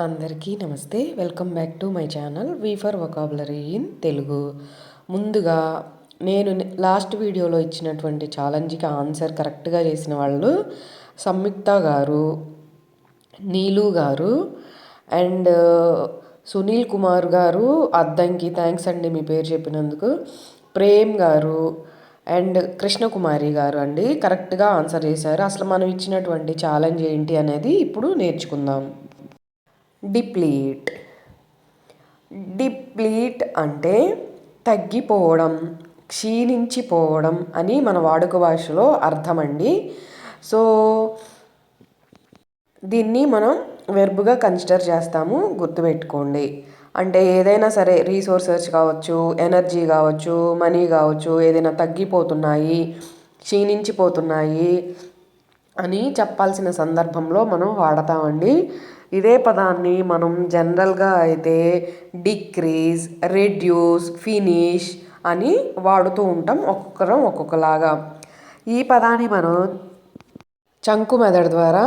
అందరికీ నమస్తే. Welcome back to my channel V for vocabulary in Telugu. ముందుగా నేను లాస్ట్ వీడియోలో ఇచ్చినటువంటి ఛాలెంజ్కి ఆన్సర్ కరెక్ట్గా చేసిన వాళ్ళు సంయుక్త గారు, నీలు గారు అండ్ సునీల్ కుమార్ గారు అద్దంకి. థ్యాంక్స్ అండి మీ పేరు చెప్పినందుకు. ప్రేమ్ గారు అండ్ కృష్ణకుమారి గారు అండి కరెక్ట్గా ఆన్సర్ చేశారు. అసలు మనం ఇచ్చినటువంటి ఛాలెంజ్ ఏంటి అనేది ఇప్పుడు నేర్చుకుందాం. డిప్లీట్. డిప్లీట్ అంటే తగ్గిపోవడం, క్షీణించిపోవడం అని మన వాడుక భాషలో అర్థం అండి. సో దీన్ని మనం వెర్బ్గా కన్సిడర్ చేస్తాము, గుర్తుపెట్టుకోండి. అంటే ఏదైనా సరే రీసోర్సెస్ కావచ్చు, ఎనర్జీ కావచ్చు, మనీ కావచ్చు, ఏదైనా తగ్గిపోతున్నాయి, క్షీణించిపోతున్నాయి అని చెప్పాల్సిన సందర్భంలో మనం వాడతామండి. ఇదే పదాన్ని మనం జనరల్గా అయితే డిక్రీజ్, రెడ్యూస్, ఫినిష్ అని వాడుతూ ఉంటాం, ఒక్కొక్కరం ఒక్కొక్కలాగా. ఈ పదాన్ని మనం చంకు మెథడ్ ద్వారా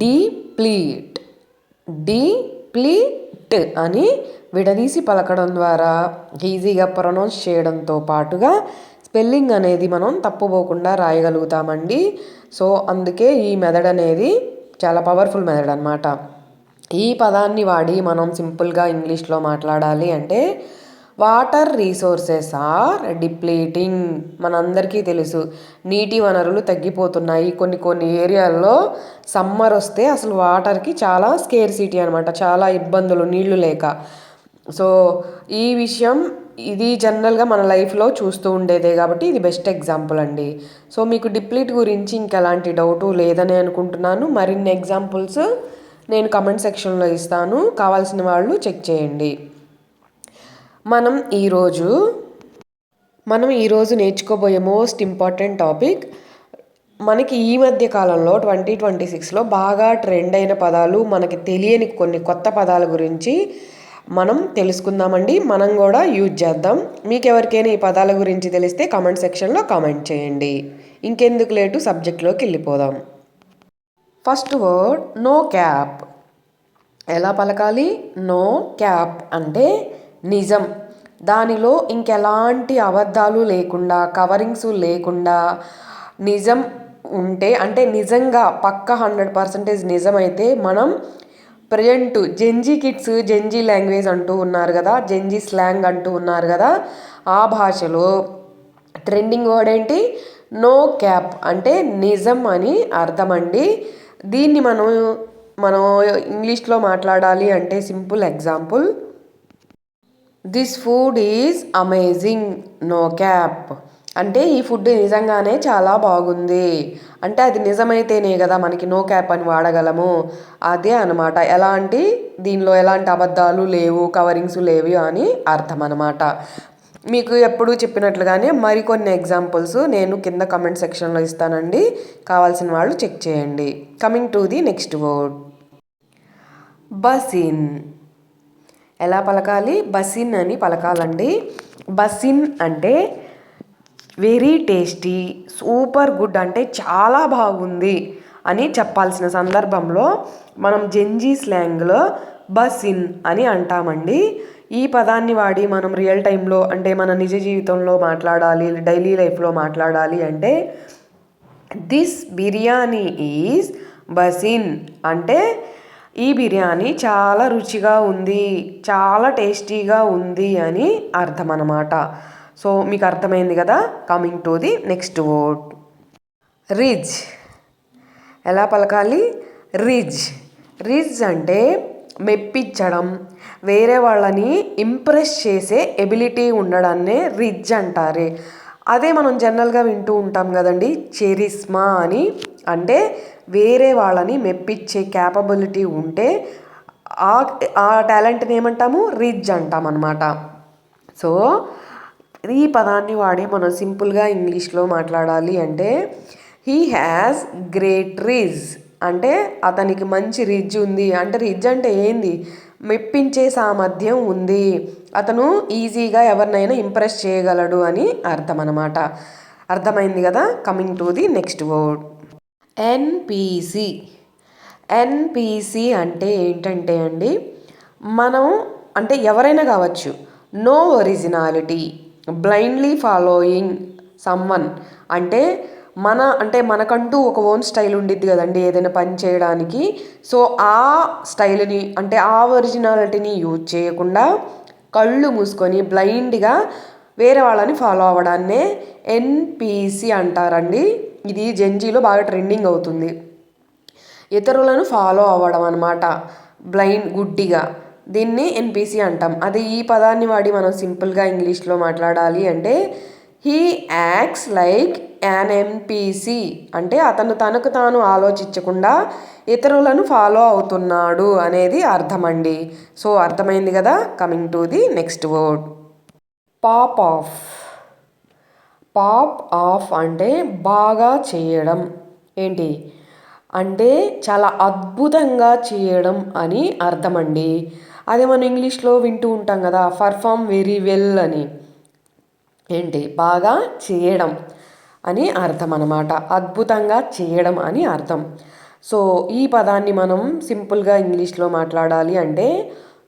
డిప్లీట్ అని విడదీసి పలకడం ద్వారా ఈజీగా ప్రొనౌన్స్ చేయడంతో పాటుగా స్పెల్లింగ్ అనేది మనం తప్పుపోకుండా రాయగలుగుతామండి. సో అందుకే ఈ మెథడ్ అనేది చాలా పవర్ఫుల్ మెథడ్ అన్నమాట. ఈ పదాన్ని వాడి మనం సింపుల్గా ఇంగ్లీష్లో మాట్లాడాలి అంటే వాటర్ రీసోర్సెస్ ఆర్ డిప్లీటింగ్. మనందరికీ తెలుసు నీటి వనరులు తగ్గిపోతున్నాయి. కొన్ని ఏరియాల్లో సమ్మర్ వస్తే అసలు వాటర్కి చాలా స్కేర్సిటీ అనమాట, చాలా ఇబ్బందులు నీళ్లు లేక. సో ఈ విషయం ఇది జనరల్గా మన లైఫ్లో చూస్తూ ఉండేదే కాబట్టి ఇది బెస్ట్ ఎగ్జాంపుల్ అండి. సో మీకు డిప్లీట్ గురించి ఇంకెలాంటి డౌటు లేదని అనుకుంటున్నాను. మరిన్ని ఎగ్జాంపుల్స్ నేను కమెంట్ సెక్షన్లో ఇస్తాను, కావాల్సిన వాళ్ళు చెక్ చేయండి. మనం ఈరోజు నేర్చుకోబోయే మోస్ట్ ఇంపార్టెంట్ టాపిక్, మనకి ఈ మధ్య కాలంలో 2026లో బాగా ట్రెండ్ అయిన పదాలు, మనకి తెలియని కొన్ని కొత్త పదాల గురించి మనం తెలుసుకుందామండి. మనం కూడా యూజ్ చేద్దాం. మీకు ఎవరికైనా ఈ పదాల గురించి తెలిస్తే కామెంట్ సెక్షన్లో కామెంట్ చేయండి. ఇంకెందుకు లేటు సబ్జెక్ట్లోకి వెళ్ళిపోదాం. First word no cap. ఎలా పలకాలి? నో క్యాప్ అంటే నిజం. దానిలో ఇంకెలాంటి అబద్ధాలు లేకుండా, కవరింగ్స్ లేకుండా నిజం ఉంటే, అంటే నిజంగా పక్క 100% నిజమైతే మనం present Gen Z kids Gen Z language అంటూ ఉన్నారు కదా, జెన్జీ స్లాంగ్ అంటూ ఉన్నారు కదా, ఆ భాషలో ట్రెండింగ్ వర్డ్ ఏంటి? నో క్యాప్ అంటే నిజం అని అర్థం అండి. దీన్ని మనం ఇంగ్లీష్లో మాట్లాడాలి అంటే simple example, this food is amazing no cap. అంటే ఈ ఫుడ్ నిజంగానే చాలా బాగుంది. అంటే అది నిజమైతేనే కదా మనకి నో క్యాప్ అని వాడగలము. అదే అనమాట. దీనిలో ఎలాంటి అబద్ధాలు లేవు, కవరింగ్స్ లేవు అని అర్థం అనమాట. మీకు ఎప్పుడు చెప్పినట్లుగానే మరికొన్ని ఎగ్జాంపుల్స్ నేను కింద కమెంట్ సెక్షన్లో ఇస్తానండి, కావాల్సిన వాళ్ళు చెక్ చేయండి. Coming to the next word, basin. ఎలా పలకాలి? బసిన్ అని పలకాలండి. బసిన్ అంటే వెరీ టేస్టీ, సూపర్ గుడ్, అంటే చాలా బాగుంది అని చెప్పాల్సిన సందర్భంలో మనం జెన్జీ స్లాంగ్లో బసిన్ అని అంటామండి. ఈ పదాన్ని వాడి మనం రియల్ టైంలో, అంటే మన నిజ జీవితంలో మాట్లాడాలి, డైలీ లైఫ్లో మాట్లాడాలి అంటే దిస్ బిర్యానీ ఈజ్ బసిన్ అంటే ఈ బిర్యానీ చాలా రుచిగా ఉంది, చాలా టేస్టీగా ఉంది అని అర్థం అన్నమాట. సో మీకు అర్థమైంది కదా. Coming to the next word, rich. ఎలా పలకాలి? రిచ్ అంటే మెప్పించడం, వేరే వాళ్ళని ఇంప్రెస్ చేసే ఎబిలిటీ ఉండడాన్నే రిచ్ అంటారు. అదే మనం జనరల్గా వింటూ ఉంటాం కదండి, చెరిస్మా అని. అంటే వేరే వాళ్ళని మెప్పించే క్యాపబిలిటీ ఉంటే ఆ టాలెంట్ని ఏమంటాము? రిచ్ అంటాం అన్నమాట. సో ఈ పదాన్ని వాడి మనం సింపుల్గా ఇంగ్లీష్లో మాట్లాడాలి అంటే హీ హ్యాస్ గ్రేట్ రిచ్ అంటే అతనికి మంచి రిచ్ ఉంది. అంటే రిచ్ అంటే ఏంది? మెప్పించే సామర్థ్యం ఉంది, అతను ఈజీగా ఎవరినైనా ఇంప్రెస్ చేయగలడు అని అర్థం అన్నమాట. అర్థమైంది కదా. Coming to the next word, NPC. NPC అంటే ఏంటంటే అండి, మనం అంటే ఎవరైనా కావచ్చు, no originality, blindly following someone. అంటే మనకంటూ ఒక ఓన్ స్టైల్ ఉండిద్ది కదండి ఏదైనా పని చేయడానికి. సో ఆ స్టైల్ని అంటే ఆ ఒరిజినాలిటీని యూజ్ చేయకుండా కళ్ళు మూసుకొని బ్లైండ్గా వేరే వాళ్ళని ఫాలో అవ్వడాన్నే ఎన్పిసి అంటారండి. ఇది జెన్జీలో బాగా ట్రెండింగ్ అవుతుంది. ఇతరులను ఫాలో అవ్వడం అనమాట, గుడ్డిగా. దీన్ని ఎన్పిసి అంటాం. అదే ఈ పదాన్ని వాడి మనం సింపుల్గా ఇంగ్లీష్లో మాట్లాడాలి అంటే he acts like an NPC అంటే అతను తనకు తాను ఆలోచించకుండా ఇతరులను ఫాలో అవుతున్నాడు అనేది అర్థం అండి. సో అర్థమైంది కదా. Coming to the next word, pop of. Pop of అంటే బాగా చేయడం. ఏంటి అంటే చాలా అద్భుతంగా చేయడం అని అర్థం అండి. అదే మనం ఇంగ్లీష్లో వింటూ ఉంటాం కదా, పర్ఫామ్ వెరీ వెల్ అని. ఏంటి బాగా చేయడం అని అర్థం అన్నమాట, అద్భుతంగా చేయడం అని అర్థం. సో ఈ పదాన్ని మనం సింపుల్గా ఇంగ్లీష్లో మాట్లాడాలి అంటే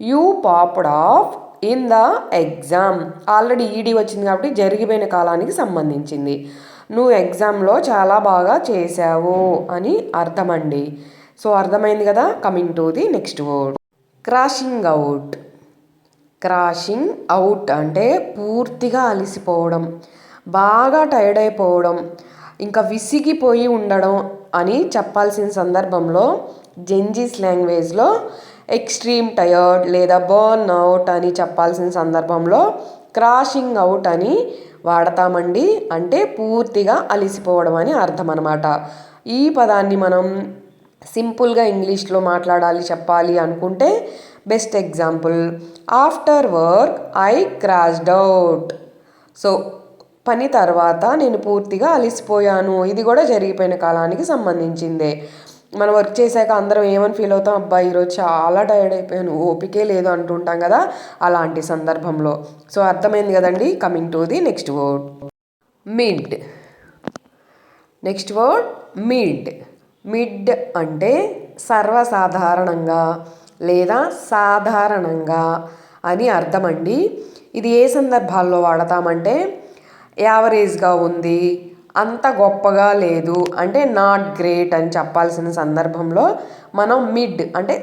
you popped of in the exam. Already ED వచ్చింది కాబట్టి జరిగిపోయిన కాలానికి సంబంధించింది. నువ్వు ఎగ్జామ్లో చాలా బాగా చేశావు అని అర్థం అండి. సో అర్థమైంది కదా. Coming to the next word, crashing out. Crashing out అంటే పూర్తిగా అలసిపోవడం, బాగా టైర్డ్ అయిపోవడం, ఇంకా విసిగిపోయి ఉండడం అని చెప్పాల్సిన సందర్భంలో జెన్జీస్ లాంగ్వేజ్లో ఎక్స్ట్రీమ్ టయర్డ్ లేదా బర్న్ అవుట్ అని చెప్పాల్సిన సందర్భంలో క్రాషింగ్ అవుట్ అని వాడతామండి. అంటే పూర్తిగా అలసిపోవడం అని అర్థం అనమాట. ఈ పదాన్ని మనం సింపుల్గా ఇంగ్లీష్లో మాట్లాడాలి చెప్పాలి అనుకుంటే best example, after work I crashed out. So పని తర్వాత నేను పూర్తిగా అలసిపోయాను. ఇది కూడా జరిగిపోయిన కాలానికి సంబంధించిందే. మనం వర్క్ చేశాక అందరం ఏమని ఫీల్ అవుతాం, అబ్బాయి ఈరోజు చాలా టైర్డ్ అయిపోయాను, ఓపికే లేదు అంటుంటాం కదా, అలాంటి సందర్భంలో. సో అర్థమైంది కదండి. Coming to the next word, mid. Next word mid. Mid అంటే సర్వసాధారణంగా లేదా సాధారణంగా అని అర్థమండి. ఇది ఏ సందర్భాల్లో వాడతామంటే యావరేజ్గా ఉంది, అంత గొప్పగా లేదు అంటే నాట్ గ్రేట్ అని చెప్పాల్సిన సందర్భంలో మనం మిడ్ అంటే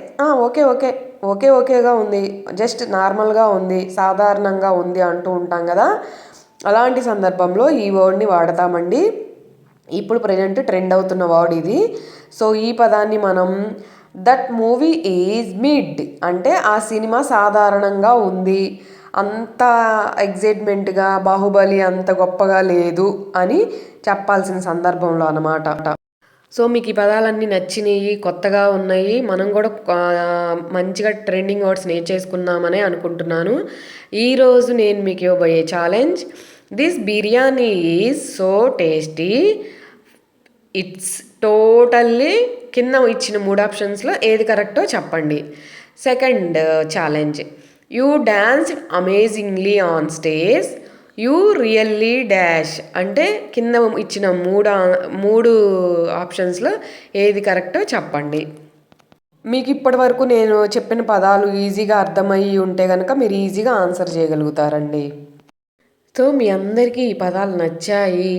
ఓకే ఓకే ఓకే ఓకేగా ఉంది, జస్ట్ నార్మల్గా ఉంది, సాధారణంగా ఉంది అంటూ ఉంటాం కదా, అలాంటి సందర్భంలో ఈ వర్డ్ని వాడతామండి. ఇప్పుడు ప్రజెంట్ ట్రెండ్ అవుతున్న వర్డ్ ఇది. సో ఈ పదాన్ని మనం దట్ మూవీ ఈజ్ మిడ్ అంటే ఆ సినిమా సాధారణంగా ఉంది, అంత ఎగ్జైట్మెంట్గా బాహుబలి అంత గొప్పగా లేదు అని చెప్పాల్సిన సందర్భంలో అన్నమాట. సో మీకు ఈ పదాలన్నీ నచ్చినాయి, కొత్తగా ఉన్నాయి, మనం కూడా మంచిగా ట్రెండింగ్ వర్డ్స్ నేర్చేసుకున్నామని అనుకుంటున్నాను. ఈరోజు నేను మీకు ఇవ్వబోయే challenge, this biryani is so tasty, it's totally. కింద ఇచ్చిన 3 ఆప్షన్స్లో ఏది కరెక్టో చెప్పండి. Second challenge, you danced amazingly on stage, you really dash అంటే కింద ఇచ్చిన 3 ఆప్షన్స్లో ఏది కరెక్టో చెప్పండి. మీకు ఇప్పటి వరకు నేను చెప్పిన పదాలు ఈజీగా అర్థమయ్యి ఉంటే కనుక మీరు ఈజీగా ఆన్సర్ చేయగలుగుతారండి. సో మీ అందరికీ ఈ పదాలు నచ్చాయి,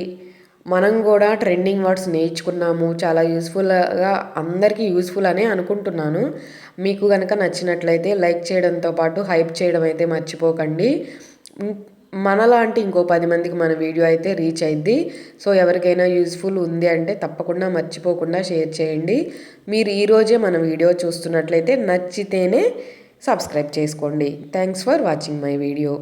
మనం కూడా ట్రెండింగ్ వర్డ్స్ నేర్చుకున్నాము, చాలా యూస్ఫుల్గా, అందరికీ యూస్ఫుల్ అనే అనుకుంటున్నాను. మీకు కనుక నచ్చినట్లయితే లైక్ చేయడంతో పాటు హైప్ చేయడం అయితే మర్చిపోకండి. మనలాంటి ఇంకో 10 మందికి మన వీడియో అయితే రీచ్ అయింది. సో ఎవరికైనా యూస్ఫుల్ ఉంది అంటే తప్పకుండా మర్చిపోకుండా షేర్ చేయండి. మీరు ఈరోజే మన వీడియో చూస్తున్నట్లయితే నచ్చితేనే సబ్స్క్రైబ్ చేసుకోండి. Thanks for watching my video.